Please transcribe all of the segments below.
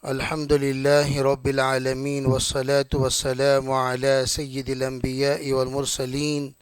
الحمد لله رب العالمين والصلاة والسلام على سيد الأنبياء والمرسلين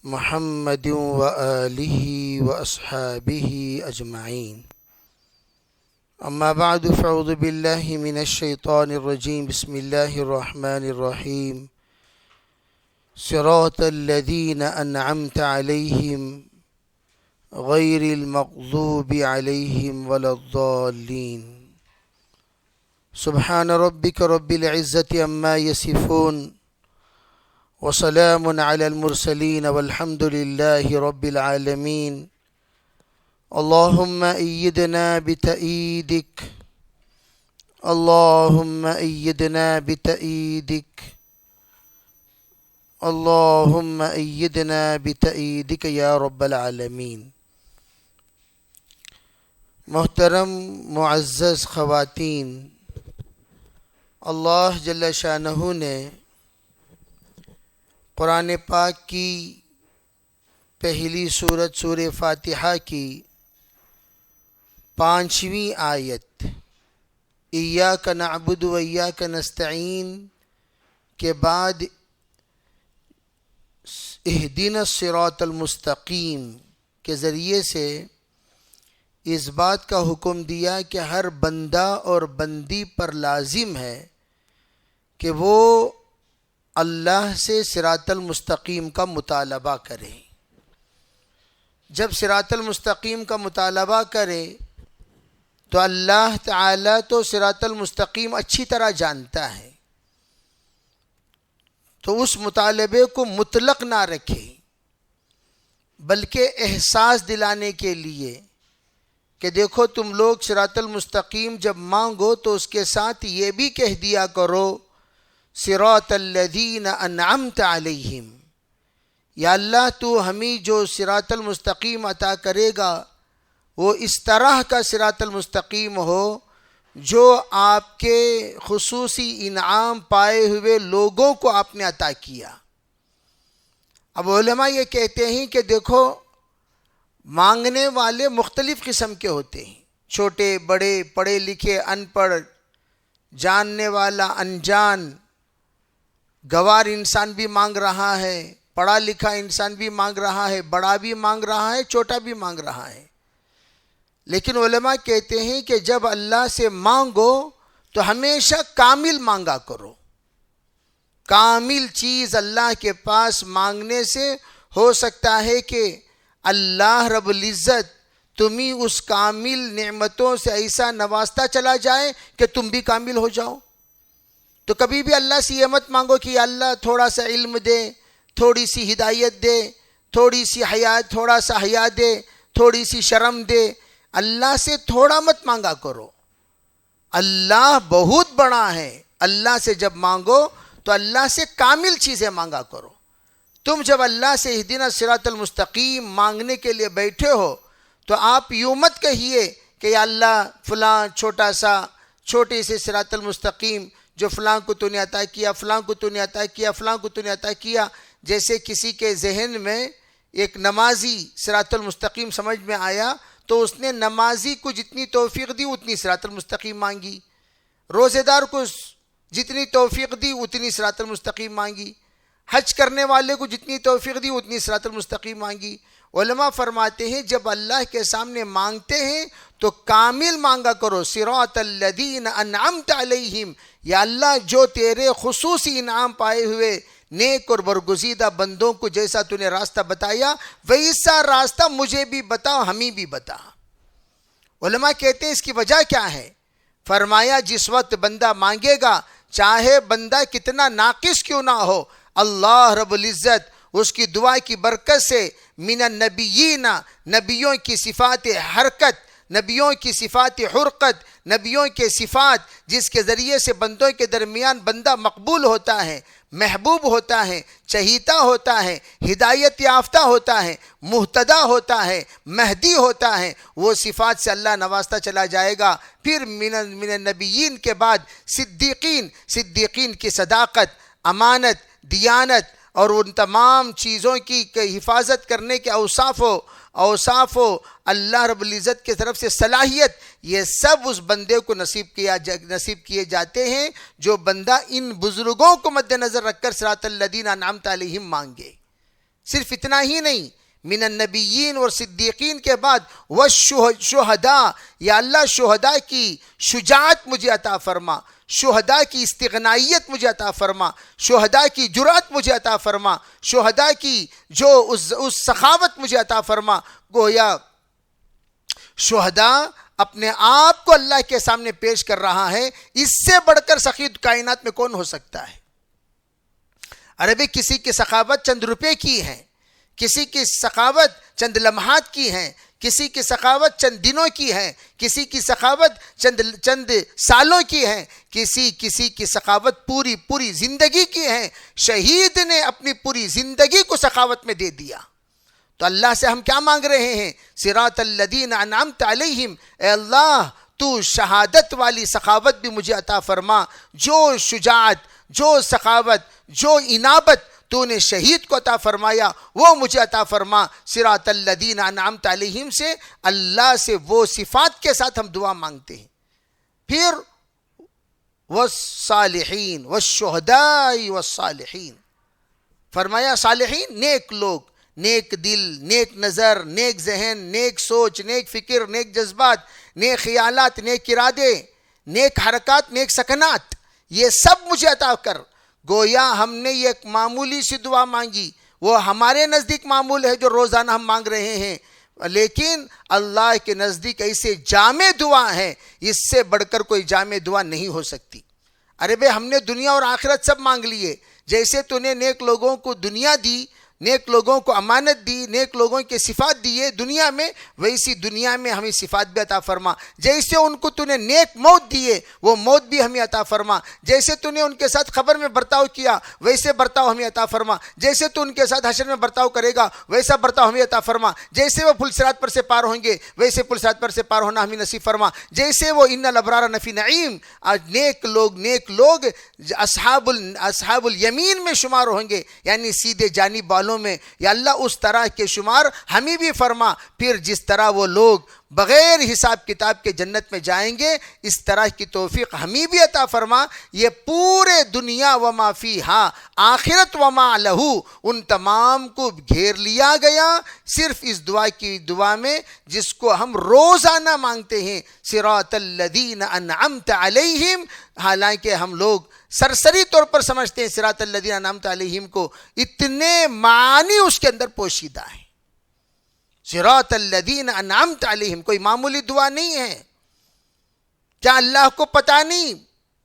محمد وآله وأصحابه أجمعين. أما بعد فأعوذ بالله من الشيطان الرجيم. بسم الله الرحمن الرحيم. صراط الذين أنعمت عليهم غير المغضوب عليهم ولا الضالين. سبحان ربك رب العزة عما يصفون وسلام على المرسلين والحمد لله رب العالمين. اللهم أيدنا بتأييدك، اللهم أيدنا بتأييدك، اللهم أيدنا بتأييدك يا رب العالمين. محترم معزز خواتین، اللہ جل شانہ نے قرآن پاک کی پہلی سورت سورہ فاتحہ کی 5ویں آیت ایاک نعبد و ایاک نستعین کے بعد اہدنا الصراط المستقیم کے ذریعے سے اس بات کا حکم دیا کہ ہر بندہ اور بندی پر لازم ہے کہ وہ اللہ سے صراط المستقیم کا مطالبہ کرے. جب صراط المستقیم کا مطالبہ کرے تو اللہ تعالیٰ تو صراط المستقیم اچھی طرح جانتا ہے، تو اس مطالبے کو مطلق نہ رکھے بلکہ احساس دلانے کے لیے کہ دیکھو تم لوگ صراط المستقیم جب مانگو تو اس کے ساتھ یہ بھی کہہ دیا کرو صراط الذین انعمت علیہم، یا اللہ تو ہمیں جو صراط المستقیم عطا کرے گا وہ اس طرح کا صراط المستقیم ہو جو آپ کے خصوصی انعام پائے ہوئے لوگوں کو آپ نے عطا کیا. اب علماء یہ کہتے ہیں کہ دیکھو مانگنے والے مختلف قسم کے ہوتے ہیں، چھوٹے بڑے، پڑھے لکھے ان پڑھ، جاننے والا انجان، گوار انسان بھی مانگ رہا ہے، پڑھا لکھا انسان بھی مانگ رہا ہے، بڑا بھی مانگ رہا ہے، چھوٹا بھی مانگ رہا ہے. لیکن علماء کہتے ہیں کہ جب اللہ سے مانگو تو ہمیشہ کامل مانگا کرو. کامل چیز اللہ کے پاس مانگنے سے ہو سکتا ہے کہ اللہ رب العزت تمہیں اس کامل نعمتوں سے ایسا نوازتا چلا جائے کہ تم بھی کامل ہو جاؤ. تو کبھی بھی اللہ سے یہ مت مانگو کہ اللہ تھوڑا سا علم دے، تھوڑی سی ہدایت دے، تھوڑا سا حیا دے، تھوڑی سی شرم دے. اللہ سے تھوڑا مت مانگا کرو، اللہ بہت بڑا ہے. اللہ سے جب مانگو تو اللہ سے کامل چیزیں مانگا کرو. تم جب اللہ سے اہدنا الصراط المستقیم مانگنے کے لیے بیٹھے ہو تو آپ یوں مت کہیے کہ یا اللہ فلاں چھوٹے سے صراط المستقیم جو فلاں کو تو نے عطا کیا، فلاں کو تو نے عطا کیا، فلاں کو تو نے عطا کیا. جیسے کسی کے ذہن میں ایک نمازی صراط المستقیم سمجھ میں آیا تو اس نے نمازی کو جتنی توفیق دی اتنی صراط المستقیم مانگی، روزے دار کو جتنی توفیق دی اتنی صراط المستقیم مانگی، حج کرنے والے کو جتنی توفیق دی اتنی صراط المستقیم مانگی. علماء فرماتے ہیں جب اللہ کے سامنے مانگتے ہیں تو کامل مانگا کرو. صراط الذین انعمت علیہم، یا اللہ جو تیرے خصوصی انعام پائے ہوئے نیک اور برگزیدہ بندوں کو جیسا تو نے راستہ بتایا ویسا راستہ مجھے بھی بتا، ہمیں بھی بتا. علماء کہتے ہیں اس کی وجہ کیا ہے؟ فرمایا جس وقت بندہ مانگے گا چاہے بندہ کتنا ناقص کیوں نہ ہو، اللہ رب العزت اس کی دعا کی برکت سے من النبیین، نبیوں کی صفات حرکت، نبیوں کی صفات حرکت، نبیوں کے صفات جس کے ذریعے سے بندوں کے درمیان بندہ مقبول ہوتا ہے، محبوب ہوتا ہے، چہیتا ہوتا ہے، ہدایت یافتہ ہوتا ہے، مہتدا ہوتا ہے، مہدی ہوتا ہے، وہ صفات سے اللہ نوازتا چلا جائے گا. پھر من النبیین کے بعد صدیقین کی صداقت، امانت، دیانت اور ان تمام چیزوں کی حفاظت کرنے کے اوصاف اوصاف و اللہ رب العزت کی طرف سے صلاحیت، یہ سب اس بندے کو نصیب کیے جاتے ہیں جو بندہ ان بزرگوں کو مد نظر رکھ کر صراط الذین انعمت علیہم مانگے۔ صرف اتنا ہی نہیں، من النبیین اور صدیقین کے بعد والشہداء، یا اللہ شہداء کی شجاعت مجھے عطا فرما، شہداء کی استغنائیت مجھے عطا فرما، شہداء کی جرأت مجھے عطا فرما، شہداء کی جو اس سخاوت مجھے عطا فرما۔ گویا شہداء اپنے آپ کو اللہ کے سامنے پیش کر رہا ہے، اس سے بڑھ کر سخی کائنات میں کون ہو سکتا ہے؟ ارے بھی کسی کی سخاوت چند روپے کی ہے، کسی کی سخاوت چند لمحات کی ہے، کسی کی سخاوت چند دنوں کی ہے، کسی کی سخاوت چند سالوں کی ہے، کسی کی سخاوت پوری زندگی کی ہے۔ شہید نے اپنی پوری زندگی کو سخاوت میں دے دیا۔ تو اللہ سے ہم کیا مانگ رہے ہیں؟ صراط الذین انعمت علیہم، اے اللہ تو شہادت والی سخاوت بھی مجھے عطا فرما، جو شجاعت، جو سخاوت، جو انابت تو نے شہید کو عطا فرمایا وہ مجھے عطا فرما۔ صراط الذین انعمت علیہم سے اللہ سے وہ صفات کے ساتھ ہم دعا مانگتے ہیں۔ پھر والصالحین والشہداء والصالحین، فرمایا صالحین نیک لوگ، نیک دل، نیک نظر، نیک ذہن، نیک سوچ، نیک فکر، نیک جذبات، نیک خیالات، نیک ارادے، نیک حرکات، نیک سکنات، یہ سب مجھے عطا کر۔ گویا ہم نے یہ ایک معمولی سی دعا مانگی، وہ ہمارے نزدیک معمول ہے جو روزانہ ہم مانگ رہے ہیں، لیکن اللہ کے نزدیک ایسے جامع دعا ہے، اس سے بڑھ کر کوئی جامع دعا نہیں ہو سکتی۔ ارے بھئی ہم نے دنیا اور آخرت سب مانگ لیے، جیسے تو نے نیک لوگوں کو دنیا دی، نیک لوگوں کو امانت دی، نیک لوگوں کے صفات دیے دنیا میں، ویسی دنیا میں ہمیں صفات بھی عطا فرما۔ جیسے ان کو تو نے نیک موت دیے، وہ موت بھی ہمیں عطا فرما۔ جیسے تو نے ان کے ساتھ خبر میں برتاؤ کیا، ویسے برتاؤ ہمیں عطا فرما۔ جیسے تو ان کے ساتھ حشر میں برتاؤ کرے گا، ویسا برتاؤ ہمیں عطا فرما۔ جیسے وہ پل صراط پر سے پار ہوں گے، ویسے پل صراط پر سے پار ہونا ہمیں نصیب فرما۔ جیسے وہ ان الابرار لفی نعیم، نیک لوگ اصحاب الیمین میں شمار ہوں گے، یعنی سیدھے جانب والوں میں، یا اللہ اس طرح کے شمار ہمیں بھی فرما۔ پھر جس طرح وہ لوگ بغیر حساب کتاب کے جنت میں جائیں گے، اس طرح کی توفیق ہمیں بھی عطا فرما۔ یہ پورے دنیا وما فیہا، آخرت وما لہو، ان تمام کو گھیر لیا گیا صرف اس دعا میں جس کو ہم روزانہ مانگتے ہیں، صراط الذین انعمت علیہم۔ حالانکہ ہم لوگ سرسری طور پر سمجھتے ہیں صراط الذین انعمت علیہم کو، اتنے معنی اس کے اندر پوشیدہ ہیں۔ صراط الذین انعمت علیہم کوئی معمولی دعا نہیں ہے۔ کیا اللہ کو پتہ نہیں؟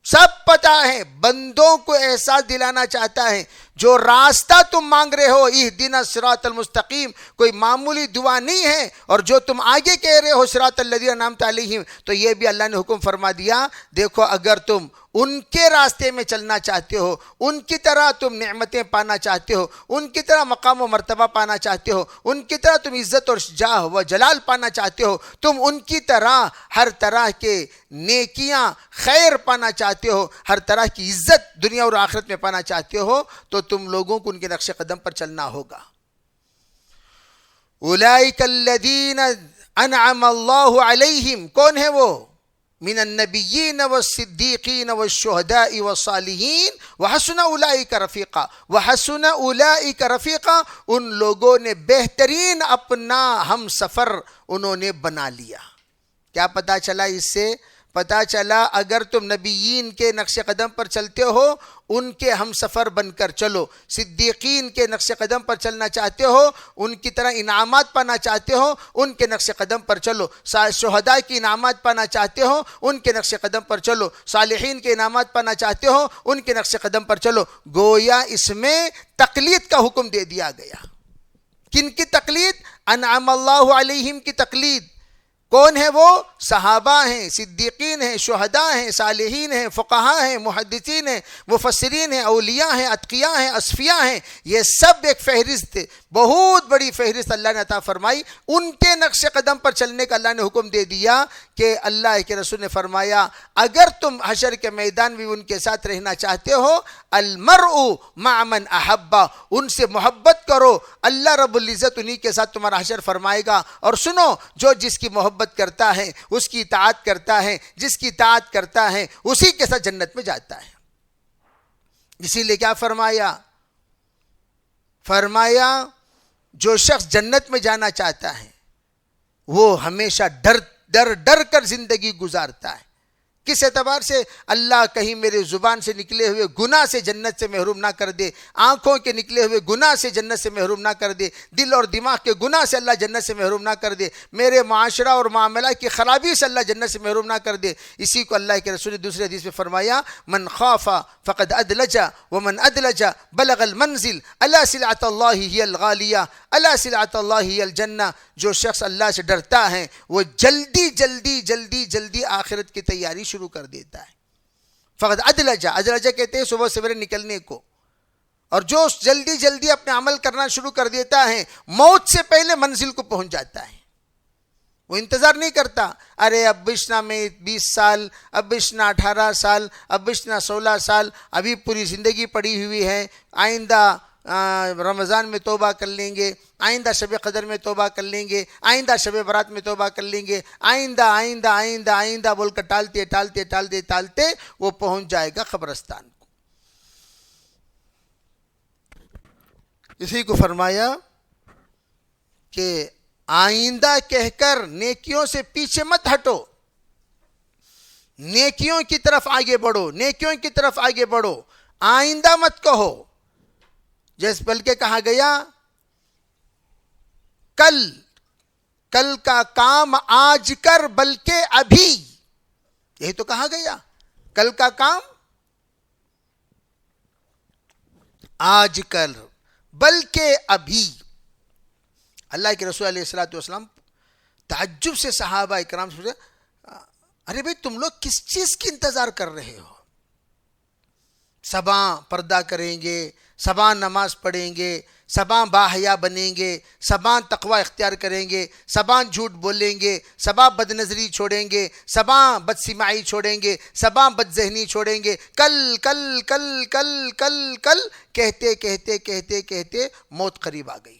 سب پتہ ہے، بندوں کو احساس دلانا چاہتا ہے جو راستہ تم مانگ رہے ہو اہدنا الصراط المستقیم کوئی معمولی دعا نہیں ہے، اور جو تم آگے کہہ رہے ہو صراط الذین انعمت علیہم، تو یہ بھی اللہ نے حکم فرما دیا، دیکھو اگر تم ان کے راستے میں چلنا چاہتے ہو، ان کی طرح تم نعمتیں پانا چاہتے ہو، ان کی طرح مقام و مرتبہ پانا چاہتے ہو، ان کی طرح تم عزت اور جاہ و جلال پانا چاہتے ہو، تم ان کی طرح ہر طرح کے نیکیاں خیر پانا چاہتے ہو، ہر طرح کی عزت دنیا اور آخرت میں پانا چاہتے ہو، تو تم لوگوں کو ان کے نقش قدم پر چلنا ہوگا۔ اولئک الذین انعم اللہ علیہم، کون ہے وہ؟ من النبیین والصدیقین والشہداء والصالحین وحسن اولئک رفیقا، وحسن اولئک رفیقا، ان لوگوں نے بہترین اپنا ہم سفر انہوں نے بنا لیا۔ کیا پتا چلا اس سے؟ پتا چلا اگر تم نبیین کے نقش قدم پر چلتے ہو، ان کے ہم سفر بن کر چلو، صدیقین کے نقش قدم پر چلنا چاہتے ہو، ان کی طرح انعامات پانا چاہتے ہو، ان کے نقش قدم پر چلو، شہداء کی انعامات پانا چاہتے ہو، ان کے نقش قدم پر چلو، صالحین کے انعامات پانا چاہتے ہو، ان کے نقش قدم پر چلو۔ گویا اس میں تقلید کا حکم دے دیا گیا۔ کن کی تقلید؟ انعم اللہ علیہم کی تقلید۔ کون ہے وہ؟ صحابہ ہیں، صدیقین ہیں، شہداء ہیں، صالحین ہیں، فقہاء ہیں، محدثین ہیں، مفسرین ہیں، اولیاء ہیں، اتقیاء ہیں، اصفیاء ہیں، یہ سب ایک فہرست بہت بڑی فہرست اللہ نے عطا فرمائی. ان کے نقش قدم پر چلنے کا اللہ نے حکم دے دیا کہ اللہ کے رسول نے فرمایا اگر تم حشر کے میدان میں ان کے ساتھ رہنا چاہتے ہو المرء مع من احبا، ان سے محبت کرو، اللہ رب العزت انہی کے ساتھ تمہارا حشر فرمائے گا. اور سنو، جو جس کی محبت کرتا ہے اس کی اطاعت کرتا ہے، جس کی اطاعت کرتا ہے اسی کے ساتھ جنت میں جاتا ہے. اسی لیے کیا فرمایا؟ فرمایا جو شخص جنت میں جانا چاہتا ہے وہ ہمیشہ ڈر کر زندگی گزارتا ہے. کس اعتبار سے؟ اللہ کہیں میرے زبان سے نکلے ہوئے گناہ سے جنت سے محروم نہ کر دے، آنکھوں کے نکلے ہوئے گناہ سے جنت سے محروم نہ کر دے، دل اور دماغ کے گناہ سے اللہ جنت سے محروم نہ کر دے، میرے معاشرہ اور معاملہ کی خرابی سے اللہ جنت سے محروم نہ کر دے. اسی کو اللہ کے رسول نے دوسرے حدیث میں فرمایا من خاف فقد ادلج ومن ادلج بلغ المنزل الا سلعۃ اللہ ہی الغالیہ الا سلعۃ اللہ ہی الجنہ. جو شخص اللہ سے ڈرتا ہے وہ جلدی جلدی جلدی جلدی آخرت کی تیاری شروع کر دیتا ہے. فقط ادلجہ کہتے ہیں صبح سویرے نکلنے کو. اور جو جلدی جلدی اپنے عمل کرنا شروع کر دیتا ہے موت سے پہلے منزل کو پہنچ جاتا ہے. وہ انتظار نہیں کرتا، ارے اب بشنا میں 20 سال، اب بشنا 18 سال، اب بشنا 16 سال، ابھی پوری زندگی پڑی ہوئی ہے، آئندہ رمضان میں توبہ کر لیں گے، آئندہ شب قدر میں توبہ کر لیں گے، آئندہ شب برات میں توبہ کر لیں گے، آئندہ آئندہ آئندہ آئندہ بول کر ٹالتے ٹالتے ٹالتے ٹالتے وہ پہنچ جائے گا قبرستان کو. اسی کو فرمایا کہ آئندہ کہہ کر نیکیوں سے پیچھے مت ہٹو، نیکیوں کی طرف آگے بڑھو، نیکیوں کی طرف آگے بڑھو، آئندہ مت کہو. جیسے بلکہ کہا گیا کل کا کام آج کر بلکہ ابھی، یہی تو کہا گیا، کل کا کام آج کر بلکہ ابھی. اللہ کے رسول علیہ السلام تعجب سے صحابہ اکرام سے پوچھا ارے بھئی تم لوگ کس چیز کی انتظار کر رہے ہو؟ صبح پردہ کریں گے، صبح نماز پڑھیں گے، صبح باحیا بنیں گے، صبح تقوی اختیار کریں گے، صبح جھوٹ بولیں گے، صبح بد نظری چھوڑیں گے، صبح بد سماعی چھوڑیں گے، صبح بد ذہنی چھوڑیں گے، کل کل کل کل کل کل کہتے کہتے کہتے کہتے موت قریب آ گئی.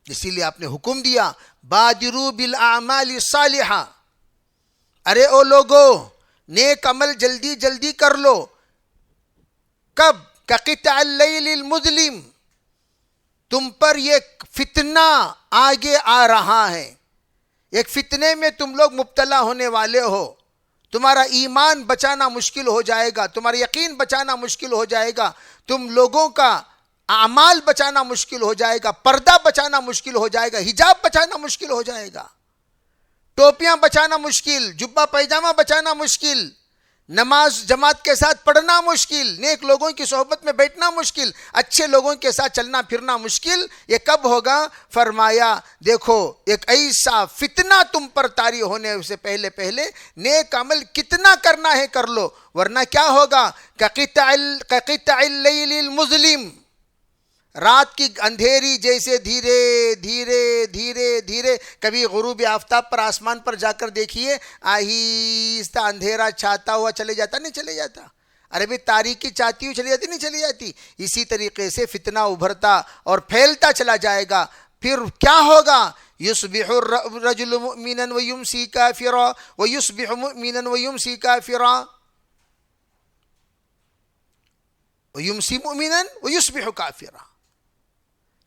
اسی لیے آپ نے حکم دیا بادروا بالاعمال الصالحہ، ارے او لوگو نیک عمل جلدی جلدی کر لو. کب؟ کقطع اللیل المظلم، تم پر یہ فتنہ آگے آ رہا ہے، ایک فتنے میں تم لوگ مبتلا ہونے والے ہو، تمہارا ایمان بچانا مشکل ہو جائے گا، تمہارا یقین بچانا مشکل ہو جائے گا، تم لوگوں کا اعمال بچانا مشکل ہو جائے گا، پردہ بچانا مشکل ہو جائے گا، حجاب بچانا مشکل ہو جائے گا، ٹوپیاں بچانا مشکل، جبہ پیجامہ بچانا مشکل، نماز جماعت کے ساتھ پڑھنا مشکل، نیک لوگوں کی صحبت میں بیٹھنا مشکل، اچھے لوگوں کے ساتھ چلنا پھرنا مشکل. یہ کب ہوگا؟ فرمایا دیکھو ایک ایسا فتنہ تم پر طاری ہونے سے پہلے نیک عمل کتنا کرنا ہے کر لو، ورنہ کیا ہوگا؟ کقطع اللیل المظلم، رات کی اندھیری جیسے دھیرے دھیرے دھیرے دھیرے، کبھی غروب آفتاب پر آسمان پر جا کر دیکھیے آہستہ اندھیرا چھاتا ہوا چلے جاتا نہیں چلے جاتا، ارے بھی تاریکی چاہتی ہوئی چلی جاتی نہیں چلی جاتی. اسی طریقے سے فتنہ ابھرتا اور پھیلتا چلا جائے گا. پھر کیا ہوگا؟ یصبح الرجل مؤمنا ویمسی کافرا ویصبح مؤمنا ویمسی کافرا ویمسی مؤمنا ویصبح کافرا.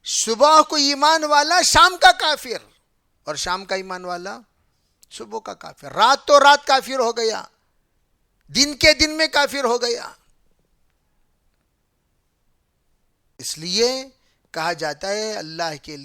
صبح کو ایمان والا شام کا کافر، اور شام کا ایمان والا صبح کا کافر. رات تو رات کافر ہو گیا، دن کے دن میں کافر ہو گیا. اس لیے کہا جاتا ہے اللہ کے لیے